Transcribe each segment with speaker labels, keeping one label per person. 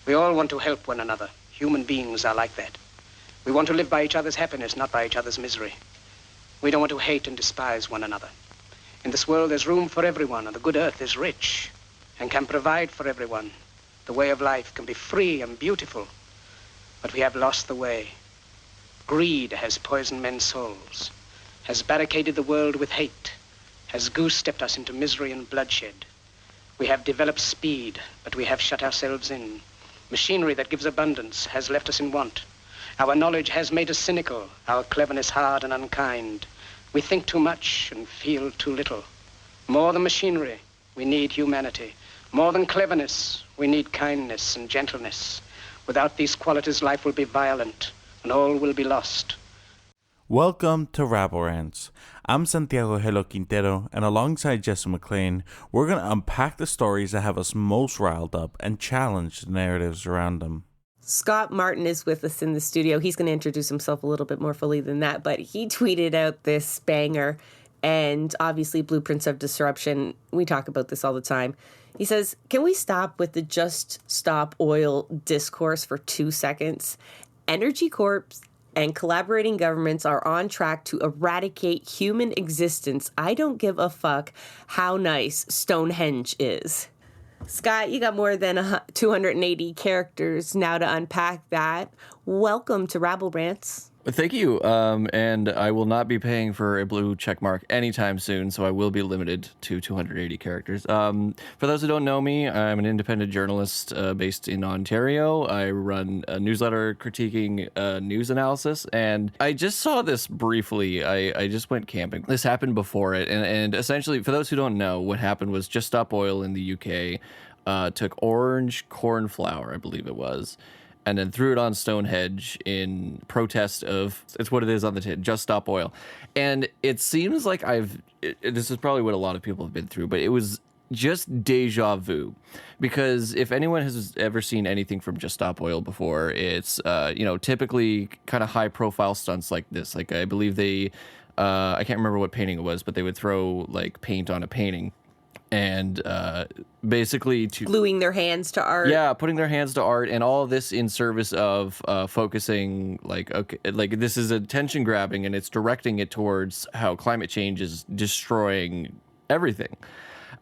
Speaker 1: We all want to help one another. Human beings are like that. We want to live by each other's happiness, not by each other's misery. We don't want to hate and despise one another. In this world, there's room for everyone, and the good earth is rich and can provide for everyone. The way of life can be free and beautiful, but we have lost the way. Greed has poisoned men's souls, has barricaded the world with hate, has goose-stepped us into misery and bloodshed. We have developed speed, but we have shut ourselves in. Machinery that gives abundance has left us in want. Our knowledge has made us cynical, our cleverness hard and unkind. We think too much and feel too little. More than machinery, we need humanity. More than cleverness, we need kindness and gentleness. Without these qualities, life will be violent and all will be lost.
Speaker 2: Welcome to Rabble Rants. I'm Santiago Hello Quintero, and alongside Jesse McLean, we're going to unpack the stories that have us most riled up and challenge the narratives around them.
Speaker 3: Scott Martin is with us in the studio. He's going to introduce himself a little bit more fully than that, but he tweeted out this banger, and obviously Blueprints of Disruption. We talk about this all the time. He says, can we stop with the just stop oil discourse for 2 seconds? Energy Corps and collaborating governments are on track to eradicate human existence. I don't give a fuck how nice Stonehenge is. Scott, you got more than 280 characters now to unpack that. Welcome to Rabble Rants.
Speaker 4: Thank you, and I will not be paying for a blue check mark anytime soon, so I will be limited to 280 characters. For those who don't know me, I'm an independent journalist based in Ontario. I run a newsletter critiquing news analysis, and I just saw this briefly. I just went camping. This happened before it, and essentially, for those who don't know, what happened was Just Stop Oil in the UK took orange corn flour, I believe it was, and then threw it on Stonehenge in protest of, it's what it is on the tin, Just Stop Oil. And it seems like this is probably what a lot of people have been through, but it was just deja vu. Because if anyone has ever seen anything from Just Stop Oil before, it's, typically kind of high profile stunts like this. Like I believe they, I can't remember what painting it was, but they would throw like paint on a painting. And basically
Speaker 3: gluing their hands to art.
Speaker 4: Yeah, putting their hands to art, and all of this in service of focusing, like this is attention grabbing, and it's directing it towards how climate change is destroying everything.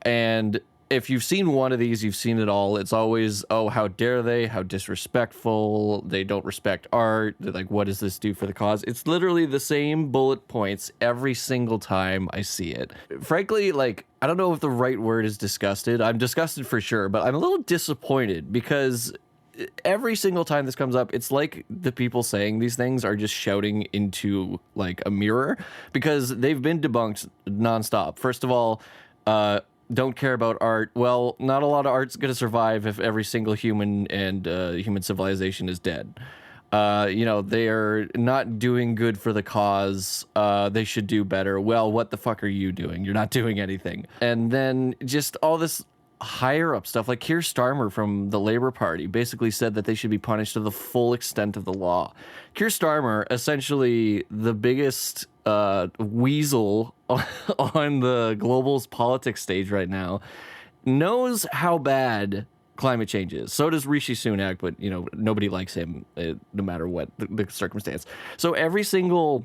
Speaker 4: And if you've seen one of these, you've seen it all. It's always, oh, how dare they? How disrespectful. They don't respect art. They're like, what does this do for the cause? It's literally the same bullet points every single time I see it. Frankly, I don't know if the right word is disgusted. I'm disgusted for sure, but I'm a little disappointed because every single time this comes up, it's like the people saying these things are just shouting into a mirror because they've been debunked nonstop. First of all, don't care about art. Well, not a lot of art's going to survive if every single human and human civilization is dead. They are not doing good for the cause. They should do better. Well, what the fuck are you doing? You're not doing anything. And then just all this higher up stuff, like Keir Starmer from the Labour Party basically said that they should be punished to the full extent of the law. Keir Starmer, essentially the biggest weasel on the global politics stage right now, knows how bad climate change is. So does Rishi Sunak, but nobody likes him no matter what the circumstance. So every single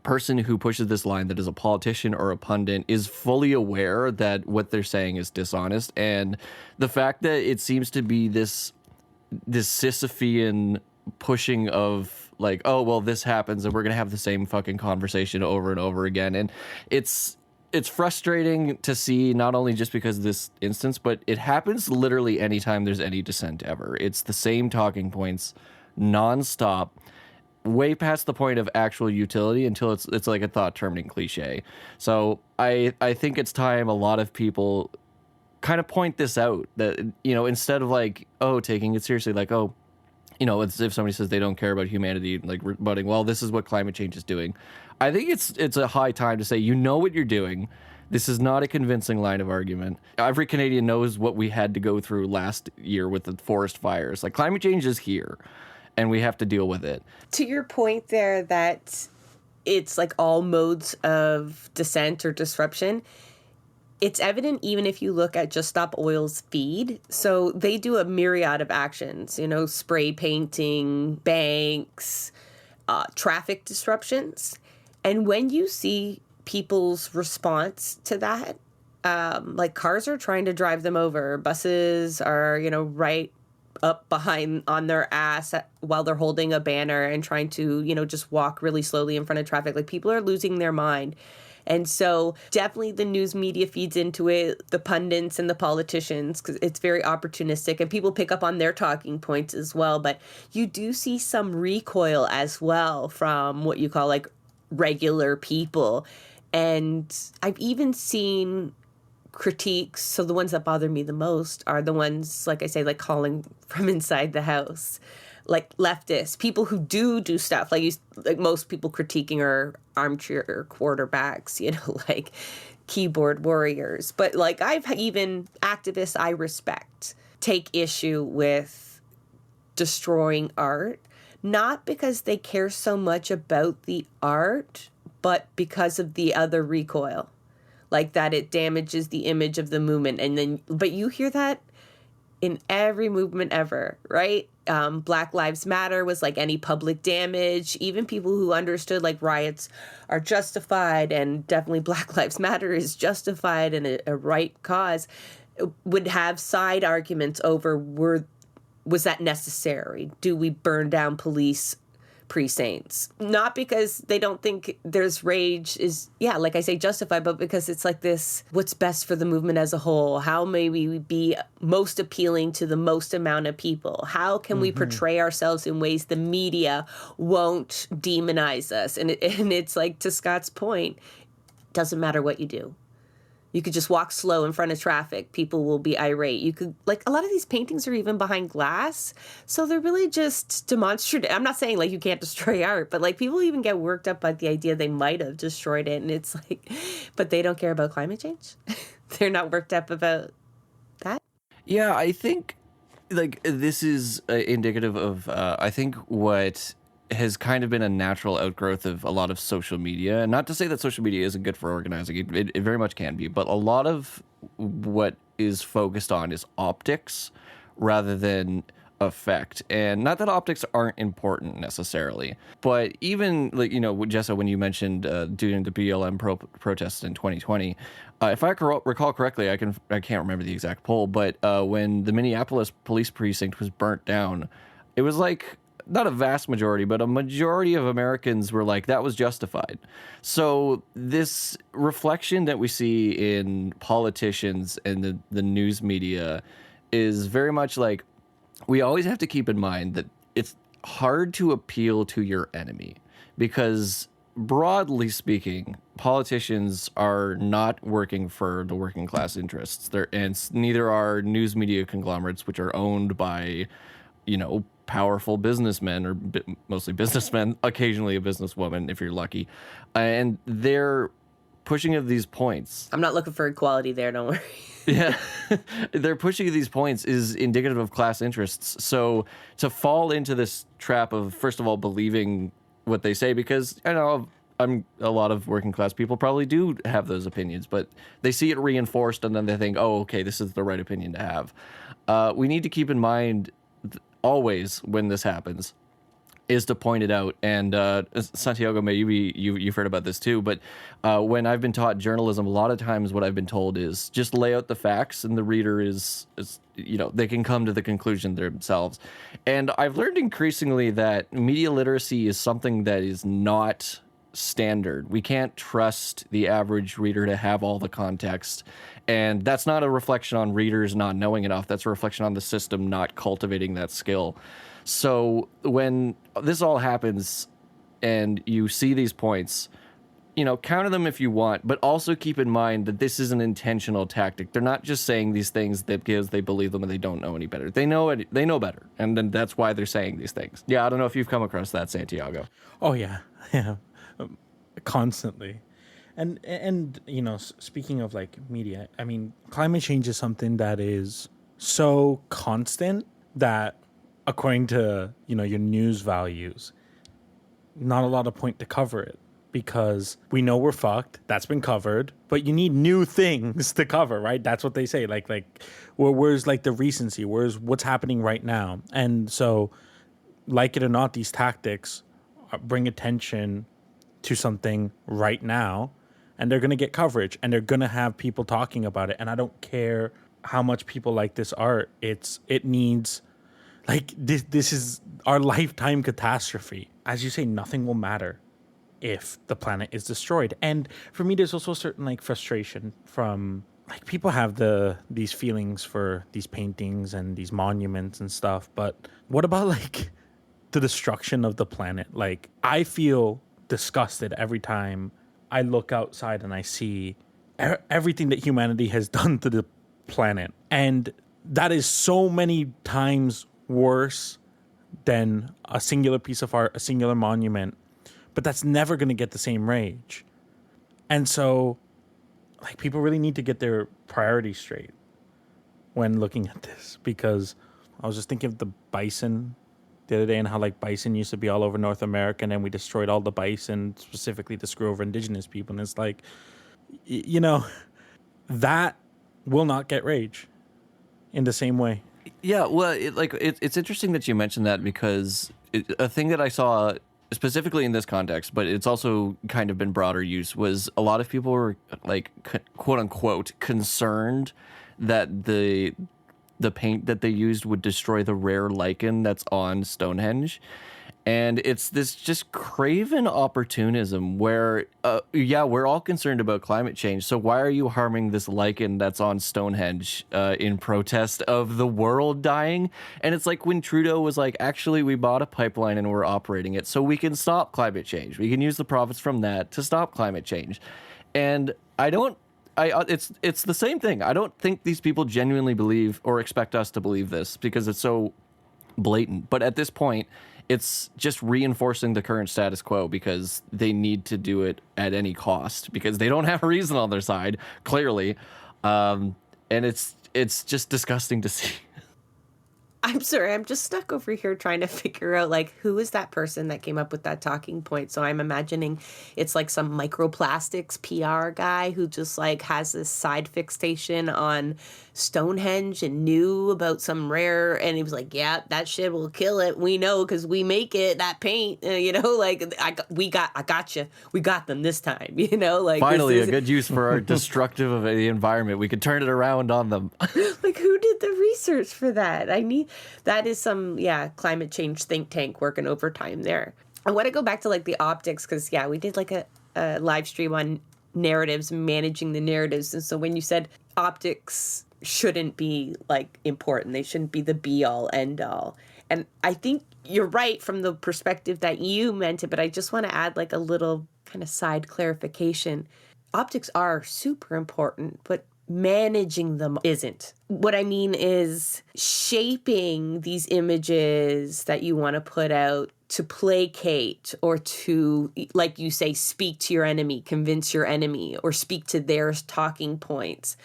Speaker 4: person who pushes this line that is a politician or a pundit is fully aware that what they're saying is dishonest. And the fact that it seems to be this Sisyphean pushing of oh, well, this happens and we're going to have the same fucking conversation over and over again. And it's frustrating to see, not only just because of this instance, but it happens literally anytime there's any dissent ever. It's the same talking points nonstop, way past the point of actual utility until it's like a thought-terminating cliche. So I think it's time a lot of people kind of point this out, that, instead of taking it seriously, it's if somebody says they don't care about humanity, rebutting, well, this is what climate change is doing. I think it's a high time to say, what you're doing. This is not a convincing line of argument. Every Canadian knows what we had to go through last year with the forest fires. Climate change is here, and we have to deal with it.
Speaker 3: To your point there that it's all modes of dissent or disruption, It's evident even if you look at Just Stop Oil's feed. So they do a myriad of actions, spray painting, banks, traffic disruptions. And when you see people's response to that, like cars are trying to drive them over, buses are, right up behind on their ass while they're holding a banner and trying to, just walk really slowly in front of traffic. Like people are losing their mind. And so definitely the news media feeds into it, the pundits and the politicians, because it's very opportunistic and people pick up on their talking points as well. But you do see some recoil as well from what you call like regular people. And I've even seen critiques. So the ones that bother me the most are the ones, like I say, like calling from inside the house. Like leftists, people who do stuff like most people critiquing are armchair quarterbacks, like keyboard warriors. But like I've even activists I respect take issue with destroying art, not because they care so much about the art, but because of the other recoil, like that it damages the image of the movement. But you hear that in every movement ever, right? Black Lives Matter was like any public damage. Even people who understood like riots are justified and definitely Black Lives Matter is justified and a right cause would have side arguments over was that necessary? Do we burn down police precincts? Not because they don't think there's rage is, like I say, justified, but because it's like this, what's best for the movement as a whole? How may we be most appealing to the most amount of people? How can we portray ourselves in ways the media won't demonize us? And it's like, to Scott's point, doesn't matter what you do. You could just walk slow in front of traffic. People will be irate. You could, like, a lot of these paintings are even behind glass. So they're really just demonstrative. I'm not saying, like, you can't destroy art, but, like, people even get worked up by the idea they might have destroyed it. And it's like, but they don't care about climate change. They're not worked up about that.
Speaker 4: Yeah, I think, like, this is indicative of, I think, what has kind of been a natural outgrowth of a lot of social media. And not to say that social media isn't good for organizing. It very much can be. But a lot of what is focused on is optics rather than effect. And not that optics aren't important necessarily. But even, like, Jessa, when you mentioned during the BLM protests in 2020, if I recall correctly, I can't remember the exact poll, but when the Minneapolis police precinct was burnt down, it was like, not a vast majority, but a majority of Americans were like, that was justified. So this reflection that we see in politicians and the news media is very much like, we always have to keep in mind that it's hard to appeal to your enemy because, broadly speaking, politicians are not working for the working class interests. And neither are news media conglomerates, which are owned by, powerful businessmen or mostly businessmen, occasionally a businesswoman if you're lucky. And they're pushing of these points.
Speaker 3: I'm not looking for equality there, don't worry.
Speaker 4: Yeah. They're pushing these points is indicative of class interests. So to fall into this trap of, first of all, believing what they say, because I know a lot of working class people probably do have those opinions, but they see it reinforced and then they think, oh, okay, this is the right opinion to have. We need to keep in mind always when this happens is to point it out. And Santiago, maybe you've heard about this too, but when I've been taught journalism, a lot of times what I've been told is just lay out the facts and the reader is they can come to the conclusion themselves. And I've learned increasingly that media literacy is something that is not standard. We can't trust the average reader to have all the context. And that's not a reflection on readers not knowing enough. That's a reflection on the system not cultivating that skill. So when this all happens and you see these points, counter them if you want, but also keep in mind that this is an intentional tactic. They're not just saying these things because they believe them and they don't know any better. They know it. They know better. And then that's why they're saying these things. Yeah, I don't know if you've come across that, Santiago.
Speaker 2: Oh, yeah. Yeah. Constantly. And speaking of like media, I mean, climate change is something that is so constant that according to, your news values, not a lot of point to cover it. because we know we're fucked. That's been covered, but you need new things to cover, right? That's what they say. Where's like the recency? Where's what's happening right now? And so, like it or not, these tactics bring attention to something right now, and they're going to get coverage, and they're going to have people talking about it. And I don't care how much people like this art. It needs, like, this is our lifetime catastrophe. As you say, nothing will matter if the planet is destroyed. And for me, there's also a certain like frustration from, like, people have these feelings for these paintings and these monuments and stuff, but what about like the destruction of the planet? Like, I feel disgusted every time I look outside and I see everything that humanity has done to the planet, and that is so many times worse than a singular piece of art, a singular monument, but that's never going to get the same rage. And so, like, people really need to get their priorities straight when looking at this, because I was just thinking of the bison the other day and how, like, bison used to be all over North America, and then we destroyed all the bison specifically to screw over indigenous people. And it's like, you know, that will not get rage in the same way.
Speaker 4: Yeah, well, it's interesting that you mentioned that, because a thing that I saw specifically in this context, but it's also kind of been broader use, was a lot of people were like, quote unquote, concerned that the paint that they used would destroy the rare lichen that's on Stonehenge. And it's this just craven opportunism where, we're all concerned about climate change. So why are you harming this lichen that's on Stonehenge in protest of the world dying? And it's like when Trudeau was like, actually, we bought a pipeline and we're operating it so we can stop climate change. We can use the profits from that to stop climate change. And it's the same thing. I don't think these people genuinely believe or expect us to believe this, because it's so blatant. But at this point, it's just reinforcing the current status quo, because they need to do it at any cost, because they don't have a reason on their side, clearly. And it's just disgusting to see.
Speaker 3: I'm sorry, I'm just stuck over here trying to figure out, like, who is that person that came up with that talking point? So I'm imagining it's like some microplastics PR guy who just, like, has this side fixation on Stonehenge and knew about some rare, and he was like, yeah, that shit will kill it. We know, because we make it, that paint, like, I got you. We got them this time, like.
Speaker 4: Finally, a good use for our destructive of the environment. We could turn it around on them.
Speaker 3: Like, who did the research for that? That is some, climate change think tank working overtime there. I want to go back to, like, the optics, because, we did, like, a live stream on narratives, managing the narratives. And so when you said optics shouldn't be, like, important, they shouldn't be the be-all, end-all. And I think you're right from the perspective that you meant it, but I just want to add, like, a little kind of side clarification. Optics are super important, but managing them isn't. What I mean is shaping these images that you want to put out to placate or to, like you say, speak to your enemy, convince your enemy, or speak to their talking points.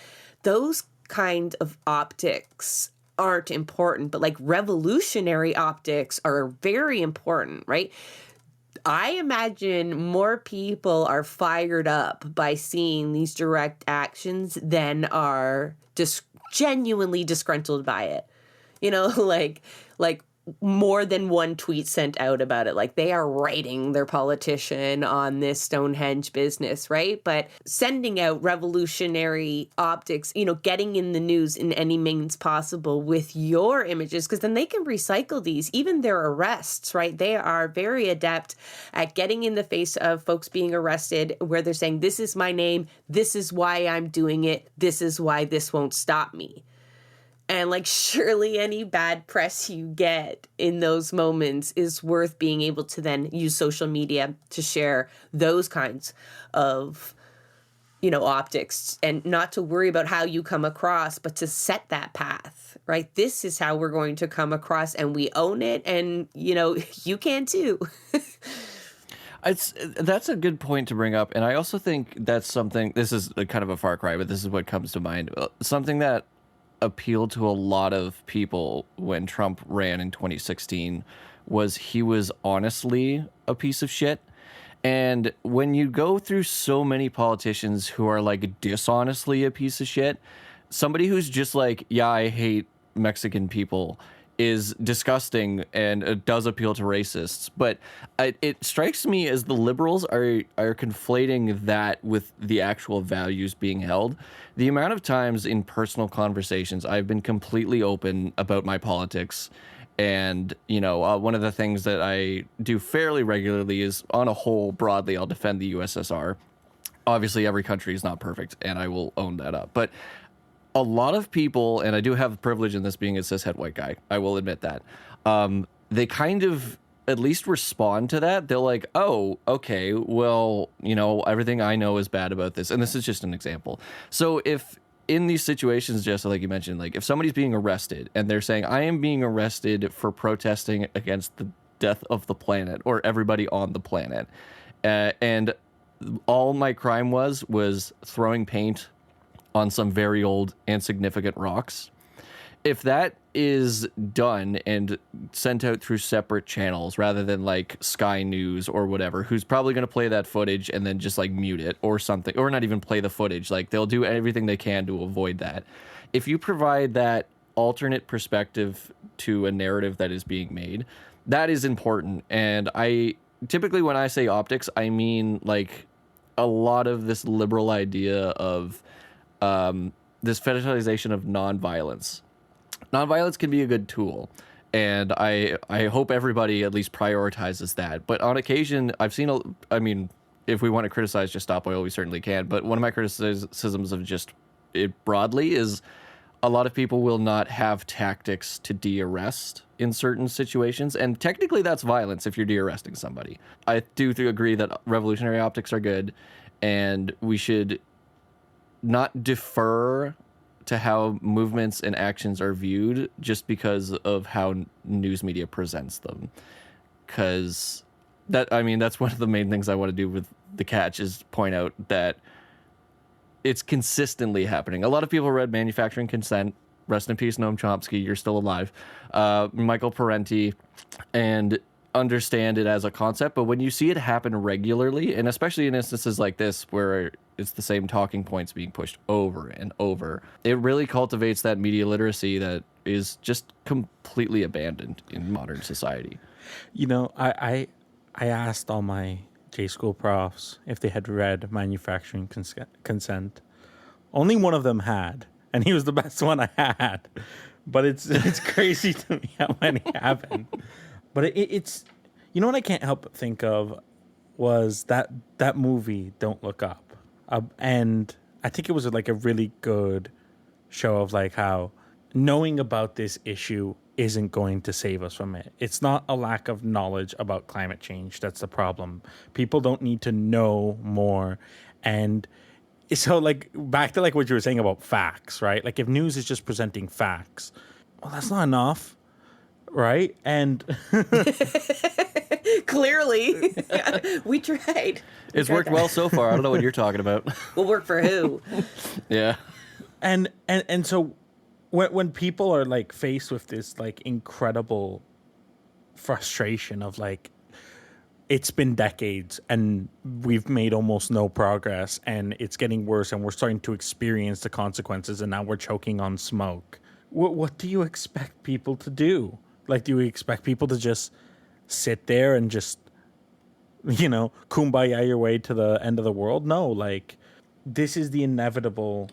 Speaker 3: Those kind of optics aren't important, but, like, revolutionary optics are very important, right? I imagine more people are fired up by seeing these direct actions than are genuinely disgruntled by it. Like more than one tweet sent out about it. Like, they are writing their politician on this Stonehenge business, right? But sending out revolutionary optics, getting in the news in any means possible with your images, because then they can recycle these, even their arrests, right? They are very adept at getting in the face of folks being arrested where they're saying, this is my name, this is why I'm doing it, this is why this won't stop me. And, like, surely any bad press you get in those moments is worth being able to then use social media to share those kinds of, optics, and not to worry about how you come across, but to set that path, right? This is how we're going to come across, and we own it, and, you can too.
Speaker 4: That's a good point to bring up. And I also think that's something, this is kind of a far cry, but this is what comes to mind. Something that appealed to a lot of people when Trump ran in 2016 was he was honestly a piece of shit. And when you go through so many politicians who are like dishonestly a piece of shit, somebody who's just like, yeah, I hate Mexican people is disgusting and it does appeal to racists. But it strikes me as the liberals are conflating that with the actual values being held. The amount of times in personal conversations I've been completely open about my politics. And, you know, one of the things that I do fairly regularly is, on a whole, broadly, I'll defend the USSR. Obviously, every country is not perfect, and I will own that up. But a lot of people, and I do have the privilege in this being a cishet white guy, I will admit that, they kind of at least respond to that. They're like, oh, okay, well, you know, everything I know is bad about this. And this is just an example. So if in these situations, just like you mentioned, like if somebody's being arrested and they're saying, I am being arrested for protesting against the death of the planet or everybody on the planet, and all my crime was throwing paint on some very old and significant rocks. If that is done and sent out through separate channels rather than like Sky News or whatever, who's probably going to play that footage and then just like mute it or something, or not even play the footage, like they'll do everything they can to avoid that. If you provide that alternate perspective to a narrative that is being made, that is important. And I typically, when I say optics, I mean like a lot of this liberal idea of this fetishization of nonviolence. Nonviolence can be a good tool, and I hope everybody at least prioritizes that. But on occasion, I've seen, I mean, if we want to criticize just Stop Oil, we certainly can. But one of my criticisms of just it broadly is a lot of people will not have tactics to de-arrest in certain situations. And technically that's violence if you're de-arresting somebody. I do agree that revolutionary optics are good, and we should not defer to how movements and actions are viewed just because of how news media presents them. Because that, I mean, that's one of the main things I want to do with The Catch is point out that it's consistently happening. A lot of people read Manufacturing Consent. Rest in peace, Noam Chomsky. You're still alive. Michael Parenti, and understand it as a concept. But when you see it happen regularly, and especially in instances like this where it's the same talking points being pushed over and over, it really cultivates that media literacy that is just completely abandoned in modern society.
Speaker 2: You know, I asked all my J school profs if they had read Manufacturing Consent. Only one of them had, and he was the best one I had. But it's crazy to me how many haven't. But it's, you know what I can't help but think of was that movie Don't Look Up. And I think it was like a really good show of like how knowing about this issue isn't going to save us from it. It's not a lack of knowledge about climate change that's the problem. People don't need to know more. And so like back to like what you were saying about facts, right? Like if news is just presenting facts, well, that's not enough, right? And
Speaker 3: clearly, we tried.
Speaker 4: It's worked well so far. I don't know what you're talking about.
Speaker 3: We'll work for who?
Speaker 4: Yeah.
Speaker 2: And so when people are like faced with this like incredible frustration of like, it's been decades and we've made almost no progress and it's getting worse and we're starting to experience the consequences and now we're choking on smoke. What do you expect people to do? Like, do you expect people to just sit there and just, you know, kumbaya your way to the end of the world? No, like, this is the inevitable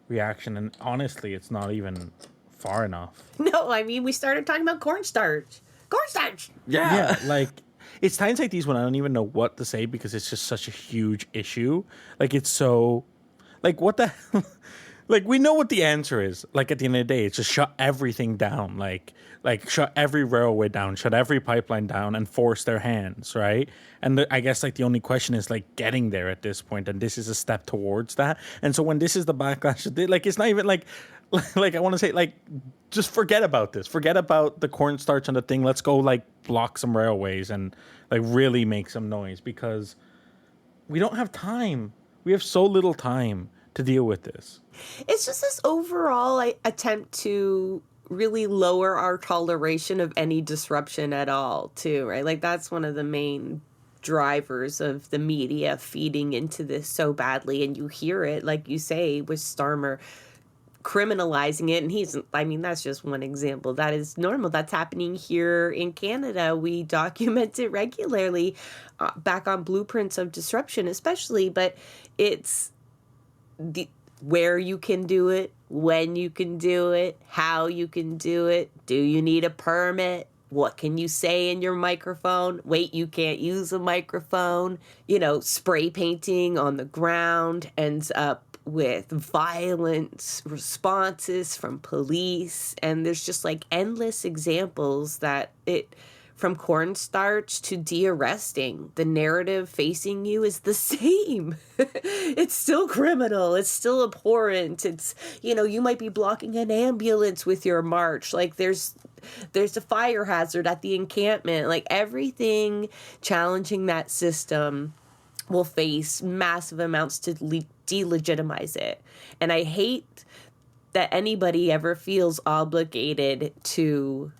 Speaker 2: reaction. And honestly, it's not even far enough.
Speaker 3: No, I mean, we started talking about cornstarch. Cornstarch!
Speaker 2: Yeah, like, it's times like these when I don't even know what to say because it's just such a huge issue. Like, it's so, like, what the hell? Like, we know what the answer is. Like, at the end of the day, it's just shut everything down. Like shut every railway down, shut every pipeline down, and force their hands, right? And I guess, like, the only question is, like, getting there at this point, and this is a step towards that. And so when this is the backlash, like, it's not even, like I want to say, like, just forget about this. Forget about the cornstarch on the thing. Let's go, like, block some railways and, like, really make some noise because we don't have time. We have so little time to deal with this.
Speaker 3: It's just this overall attempt to really lower our toleration of any disruption at all, too, right? Like, that's one of the main drivers of the media feeding into this so badly. And you hear it, like you say, with Starmer criminalizing it. And that's just one example. That is normal. That's happening here in Canada. We document it regularly back on Blueprints of Disruption, especially. But it's where you can do it, when you can do it, how you can do it. Do you need a permit? What can you say in your microphone? Wait, you can't use a microphone. Spray painting on the ground ends up with violent responses from police. And there's just like endless examples from cornstarch to de-arresting, the narrative facing you is the same. It's still criminal. It's still abhorrent. It's, you might be blocking an ambulance with your march. Like there's a fire hazard at the encampment. Like everything challenging that system will face massive amounts to delegitimize it. And I hate that anybody ever feels obligated to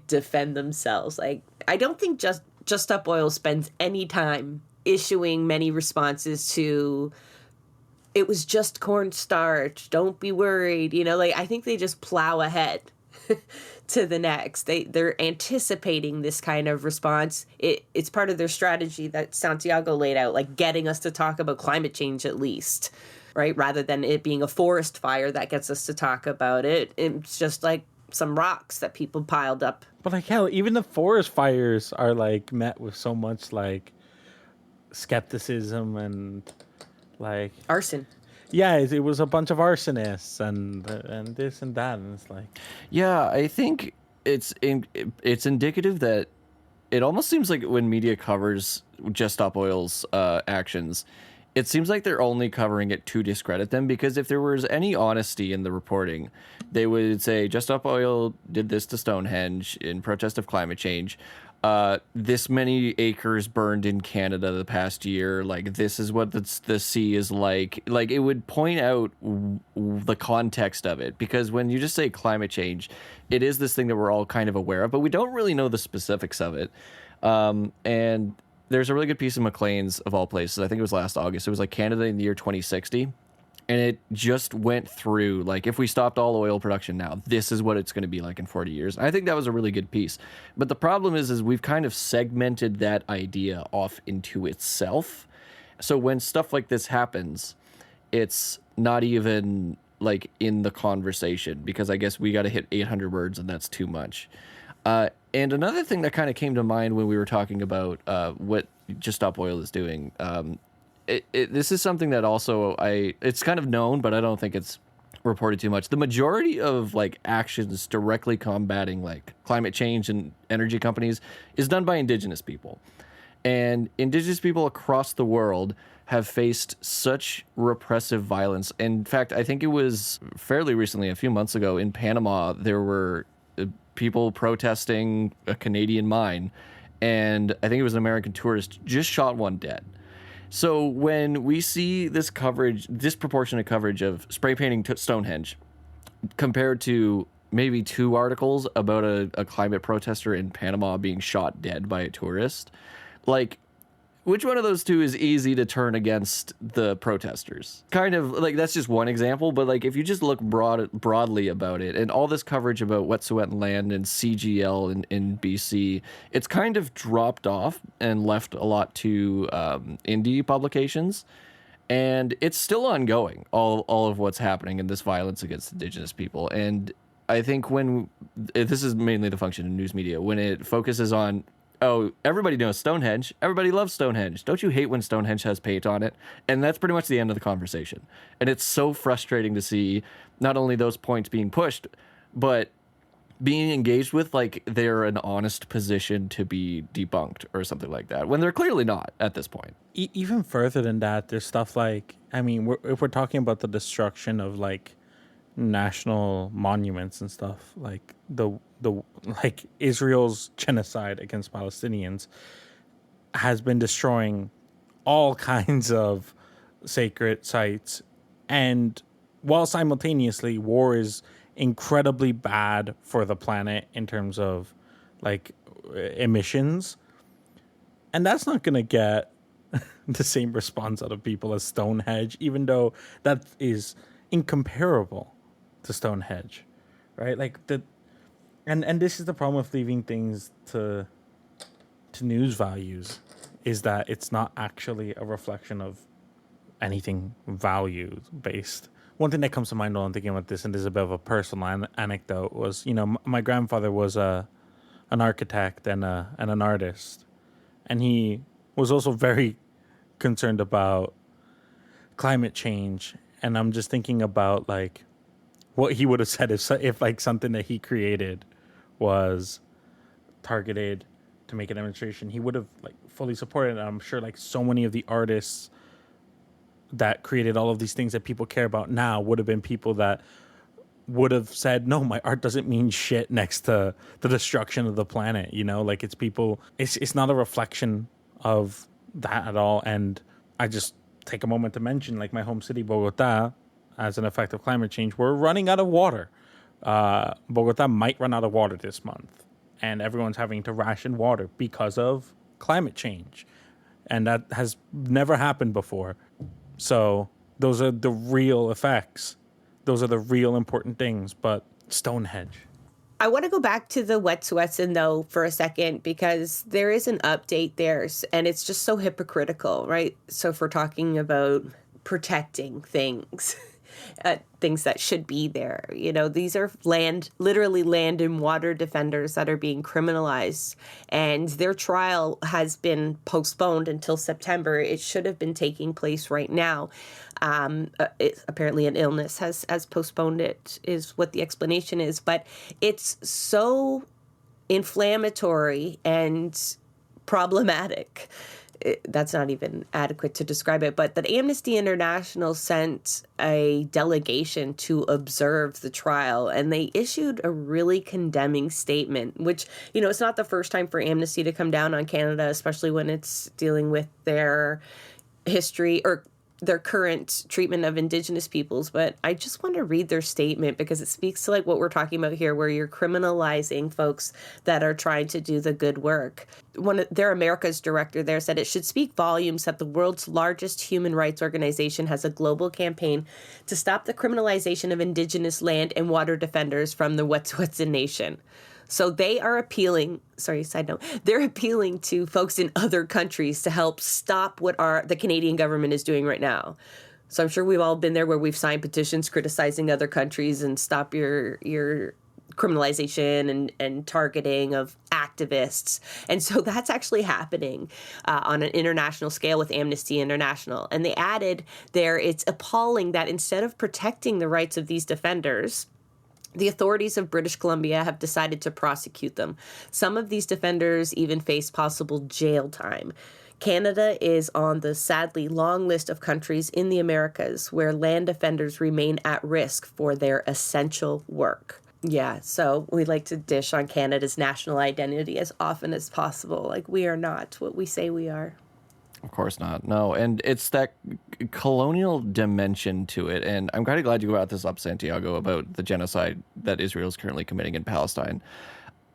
Speaker 3: defend themselves. Like, I don't think Just Stop Oil spends any time issuing many responses to, it was just cornstarch, don't be worried. I think they just plow ahead to the next. They're anticipating this kind of response. It's part of their strategy that Santiago laid out, like getting us to talk about climate change at least, right? Rather than it being a forest fire that gets us to talk about it. It's just like some rocks that people piled up.
Speaker 2: But hell, even the forest fires are met with so much skepticism and
Speaker 3: arson.
Speaker 2: Yeah, it was a bunch of arsonists and this and that, and it's
Speaker 4: yeah, I think it's indicative that it almost seems like when media covers Just Stop Oil's actions, it seems like they're only covering it to discredit them, because if there was any honesty in the reporting, they would say Just Stop Oil did this to Stonehenge in protest of climate change. This many acres burned in Canada the past year. This is what the sea is like. It would point out the context of it, because when you just say climate change, it is this thing that we're all kind of aware of, but we don't really know the specifics of it. And there's a really good piece in Maclean's, of all places. I think it was last August. It was Canada in the year 2060. And it just went through, if we stopped all oil production now, this is what it's going to be like in 40 years. I think that was a really good piece. But the problem is we've kind of segmented that idea off into itself. So when stuff like this happens, it's not even, in the conversation, because I guess we got to hit 800 words, and that's too much. And another thing that kind of came to mind when we were talking about what Just Stop Oil is doing, this is something that also it's kind of known, but I don't think it's reported too much. The majority of actions directly combating climate change and energy companies is done by indigenous people. And indigenous people across the world have faced such repressive violence. In fact, I think it was fairly recently, a few months ago in Panama, there were people protesting a Canadian mine, and I think it was an American tourist just shot one dead. So when we see this coverage, disproportionate coverage of spray painting Stonehenge, compared to maybe 2 articles about a climate protester in Panama being shot dead by a tourist, which one of those two is easy to turn against the protesters? Kind of that's just one example, but if you just look broadly about it, and all this coverage about Wet'suwet'en land and CGL in BC, it's kind of dropped off and left a lot to indie publications, and it's still ongoing, all of what's happening in this violence against Indigenous people. And I think this is mainly the function of news media, when it focuses on, oh, everybody knows Stonehenge. Everybody loves Stonehenge. Don't you hate when Stonehenge has paint on it? And that's pretty much the end of the conversation. And it's so frustrating to see not only those points being pushed, but being engaged with they're an honest position to be debunked or something like that, when they're clearly not at this point.
Speaker 2: Even further than that, there's stuff if we're talking about the destruction of national monuments and stuff, the Israel's genocide against Palestinians has been destroying all kinds of sacred sites, and while simultaneously war is incredibly bad for the planet in terms of emissions, And that's not going to get the same response out of people as Stonehenge, even though that is incomparable to Stonehenge, right? Like and this is the problem with leaving things to news values, is that it's not actually a reflection of anything value based. One thing that comes to mind while I'm thinking about this, and this is a bit of a personal anecdote, was, my grandfather was an architect and an artist, and he was also very concerned about climate change. And I'm just thinking about like what he would have said if like something that he created was targeted to make a demonstration. He would have like fully supported it. And I'm sure like so many of the artists that created all of these things that people care about now would have been people that would have said, no, my art doesn't mean shit next to the destruction of the planet. Like it's not a reflection of that at all. And I just take a moment to mention, like, my home city, Bogota, as an effect of climate change, we're running out of water. Bogota might run out of water this month, and everyone's having to ration water because of climate change. And that has never happened before. So those are the real effects. Those are the real important things. But Stonehenge.
Speaker 3: I want to go back to the Wet'suwet'en, though, for a second, because there is an update there, and it's just so hypocritical, right? So if we're talking about protecting things, things that should be there, these are literally land and water defenders that are being criminalized, and their trial has been postponed until September. It should have been taking place right now. Apparently an illness has postponed it, is what the explanation is. But it's so inflammatory and problematic. That's not even adequate to describe it. But that Amnesty International sent a delegation to observe the trial, and they issued a really condemning statement, which, it's not the first time for Amnesty to come down on Canada, especially when it's dealing with their history or their current treatment of Indigenous peoples. But I just want to read their statement because it speaks to like what we're talking about here, where you're criminalizing folks that are trying to do the good work. Their America's director there said it should speak volumes that the world's largest human rights organization has a global campaign to stop the criminalization of Indigenous land and water defenders from the Wet'suwet'en Nation. So they are appealing, side note, they're appealing to folks in other countries to help stop what the Canadian government is doing right now. So I'm sure we've all been there where we've signed petitions criticizing other countries and stop your criminalization and targeting of activists. And so that's actually happening on an international scale with Amnesty International. And they added there, it's appalling that instead of protecting the rights of these defenders, the authorities of British Columbia have decided to prosecute them. Some of these defenders even face possible jail time. Canada is on the sadly long list of countries in the Americas where land defenders remain at risk for their essential work. Yeah, so we like to dish on Canada's national identity as often as possible. Like, we are not what we say we are.
Speaker 4: Of course not. No, and it's that colonial dimension to it. And I'm kind of glad you brought this up, Santiago, about the genocide that Israel is currently committing in Palestine.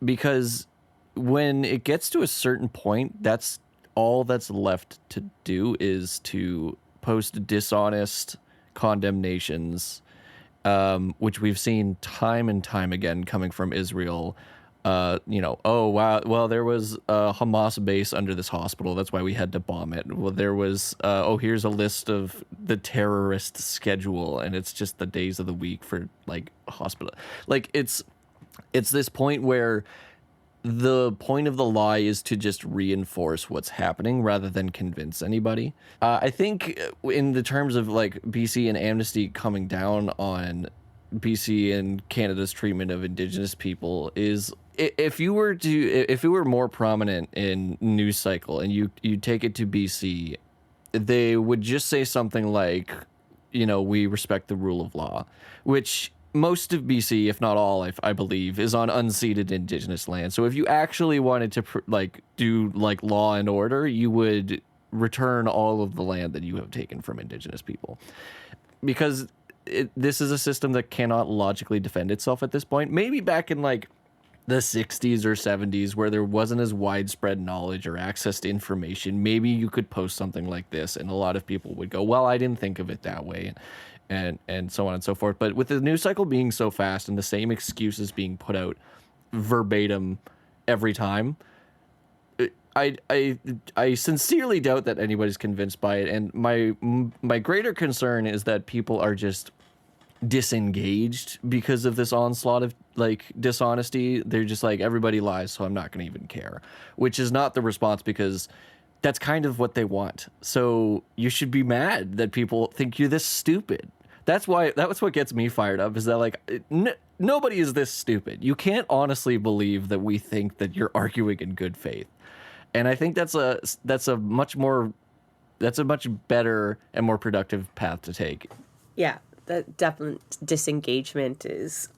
Speaker 4: Because when it gets to a certain point, that's all that's left to do is to post dishonest condemnations, which we've seen time and time again coming from Israel. Oh, wow, well, there was a Hamas base under this hospital. That's why we had to bomb it. Well, there was, here's a list of the terrorist schedule, and it's just the days of the week for, like, hospital. Like, it's this point where the point of the lie is to just reinforce what's happening rather than convince anybody. I think in the terms of, like, BC and Amnesty coming down on BC and Canada's treatment of Indigenous people is, if you were more prominent in news cycle and you take it to BC, they would just say something like, we respect the rule of law, which most of BC, if not all, I believe, is on unceded Indigenous land. So if you actually wanted to do law and order, you would return all of the land that you have taken from Indigenous people, because this is a system that cannot logically defend itself at this point. Maybe back in the 60s or 70s where there wasn't as widespread knowledge or access to information, maybe you could post something like this and a lot of people would go, well, I didn't think of it that way, and so on and so forth. But with the news cycle being so fast and the same excuses being put out verbatim every time, I sincerely doubt that anybody's convinced by it. And my greater concern is that people are just disengaged because of this onslaught of like dishonesty. They're just like, everybody lies, so I'm not going to even care, which is not the response, because that's kind of what they want. So you should be mad that people think you're this stupid. That's what gets me fired up, is that like nobody is this stupid. You can't honestly believe that we think that you're arguing in good faith. And I think that's a much better and more productive path to take.
Speaker 3: Yeah, that definite disengagement is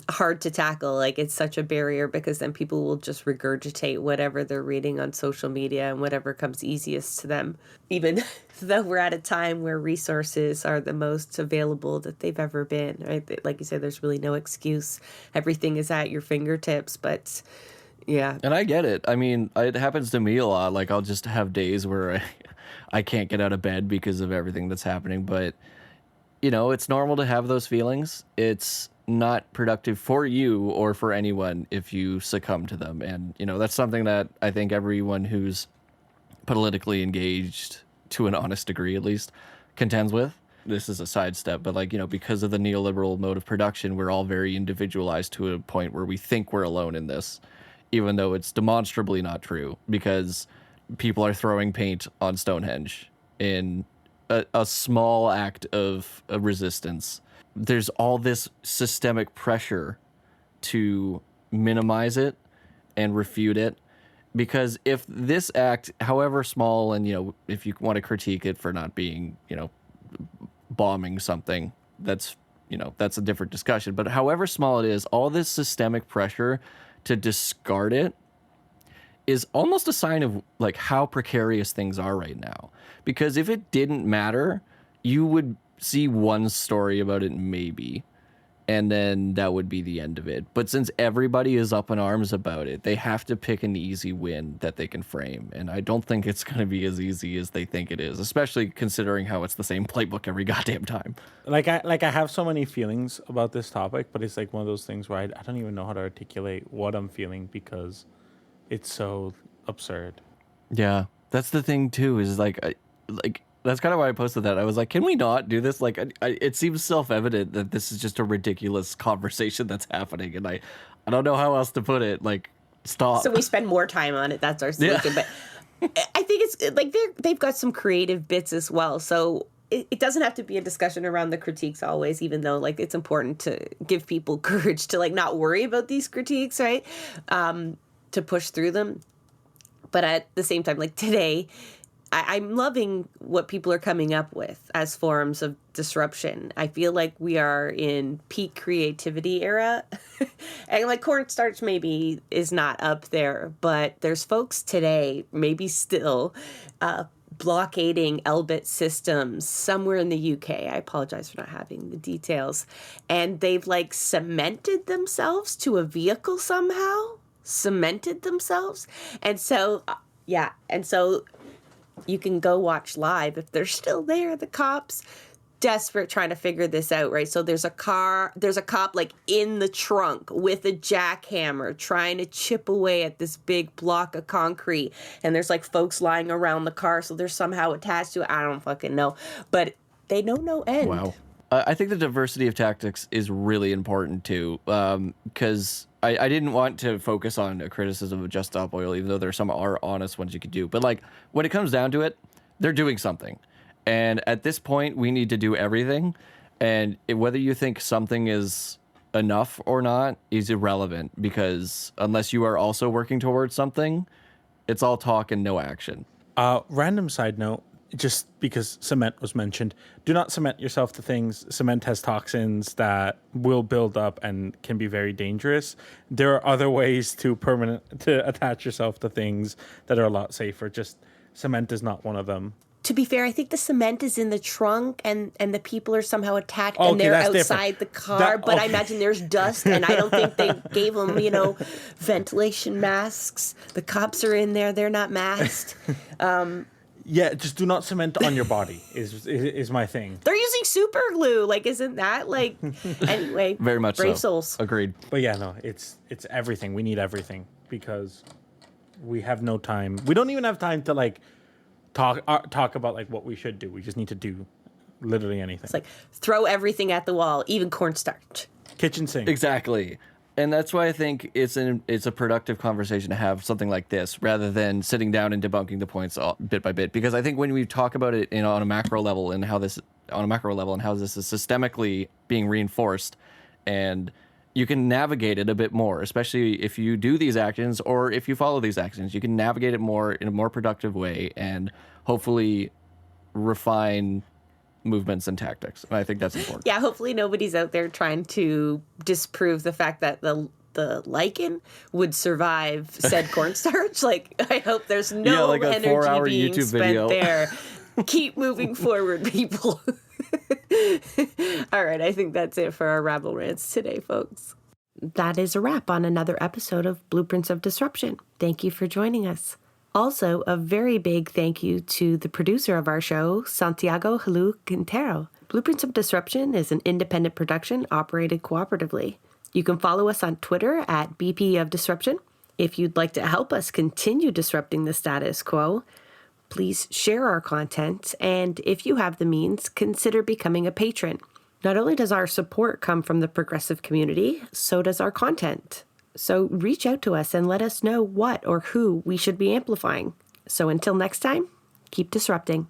Speaker 3: hard to tackle. Like, it's such a barrier, because then people will just regurgitate whatever they're reading on social media and whatever comes easiest to them, even though we're at a time where resources are the most available that they've ever been, right? Like you said, there's really no excuse. Everything is at your fingertips, but yeah.
Speaker 4: And I get it. I mean, it happens to me a lot. Like, I'll just have days where I can't get out of bed because of everything that's happening. But, you know, it's normal to have those feelings. It's not productive for you or for anyone if you succumb to them. And, you know, that's something that I think everyone who's politically engaged, to an honest degree at least, contends with. This is a sidestep, but like, you know, because of the neoliberal mode of production, we're all very individualized to a point where we think we're alone in this, even though it's demonstrably not true, because people are throwing paint on Stonehenge in a small act of resistance. There's all this systemic pressure to minimize it and refute it, because if this act, however small, and, you know, if you want to critique it for not being, you know, bombing something, that's, you know, that's a different discussion. But however small it is, all this systemic pressure to discard it is almost a sign of like how precarious things are right now. Because if it didn't matter, you would see one story about it maybe, and then that would be the end of it. But since everybody is up in arms about it, they have to pick an easy win that they can frame. And I don't think it's going to be as easy as they think it is, especially considering how it's the same playbook every goddamn time.
Speaker 2: Like I have so many feelings about this topic, but it's like one of those things where I don't even know how to articulate what I'm feeling, because it's so absurd.
Speaker 4: Yeah, that's the thing too, is like that's kind of why I posted that. I was like, can we not do this? Like, it seems self-evident that this is just a ridiculous conversation that's happening, and I don't know how else to put it. Like, stop.
Speaker 3: So we spend more time on it. That's our solution.
Speaker 4: Yeah.
Speaker 3: But I think it's like they've got some creative bits as well. So it doesn't have to be a discussion around the critiques always, even though like it's important to give people courage to like not worry about these critiques, right? To push through them. But at the same time, like today, I'm loving what people are coming up with as forms of disruption. I feel like we are in peak creativity era. And like cornstarch maybe is not up there, but there's folks today, maybe still, blockading Elbit systems somewhere in the UK. I apologize for not having the details. And they've like cemented themselves to a vehicle somehow. Cemented themselves. And so, yeah. And so you can go watch live if they're still there. The cops desperate trying to figure this out, right? So there's a cop like in the trunk with a jackhammer trying to chip away at this big block of concrete. And there's like folks lying around the car. So they're somehow attached to it. I don't fucking know. But they know no end.
Speaker 4: Wow. I think the diversity of tactics is really important too, because I didn't want to focus on a criticism of Just Stop Oil, even though there are some honest ones you could do. But like when it comes down to it, they're doing something. And at this point, we need to do everything. And whether you think something is enough or not is irrelevant, because unless you are also working towards something, it's all talk and no action.
Speaker 2: Random side note, just because cement was mentioned, do not cement yourself to things. Cement has toxins that will build up and can be very dangerous. There are other ways to attach yourself to things that are a lot safer. Just cement is not one of them.
Speaker 3: To be fair, I think the cement is in the trunk and the people are somehow attacked
Speaker 2: Okay,
Speaker 3: and they're
Speaker 2: that's
Speaker 3: outside
Speaker 2: different.
Speaker 3: the car. But I
Speaker 2: Okay.
Speaker 3: imagine there's dust and I don't think they gave them, ventilation masks. The cops are in there. They're not masked.
Speaker 2: Yeah, just do not cement on your body is my thing.
Speaker 3: They're using super glue. Like, isn't that anyway?
Speaker 4: Very much
Speaker 3: brave
Speaker 4: so.
Speaker 3: souls.
Speaker 4: Agreed.
Speaker 2: But yeah, no, it's everything. We need everything because we have no time. We don't even have time to talk about like what we should do. We just need to do literally anything.
Speaker 3: It's like throw everything at the wall, even cornstarch.
Speaker 2: Kitchen sink.
Speaker 4: Exactly. And that's why I think it's a productive conversation to have something like this rather than sitting down and debunking the points bit by bit. Because I think when we talk about it on a macro level and how this is systemically being reinforced, and you can navigate it a bit more, especially if you do these actions or if you follow these actions, you can navigate it more in a more productive way and hopefully refine movements and tactics. And I think that's important.
Speaker 3: Yeah, hopefully nobody's out there trying to disprove the fact that the lichen would survive said cornstarch. I hope there's no
Speaker 4: like a
Speaker 3: energy
Speaker 4: 4-hour
Speaker 3: being
Speaker 4: YouTube
Speaker 3: spent
Speaker 4: video.
Speaker 3: there. Keep moving forward, people. All right, I think that's it for our Rabble Rants today, folks. That is a wrap on another episode of Blueprints of Disruption. Thank you for joining us. Also, a very big thank you to the producer of our show, Santiago Helu Quintero. Blueprints of Disruption is an independent production operated cooperatively. You can follow us on Twitter at BP of Disruption. If you'd like to help us continue disrupting the status quo, please share our content, and if you have the means, consider becoming a patron. Not only does our support come from the progressive community, so does our content. So reach out to us and let us know what or who we should be amplifying. So until next time, keep disrupting.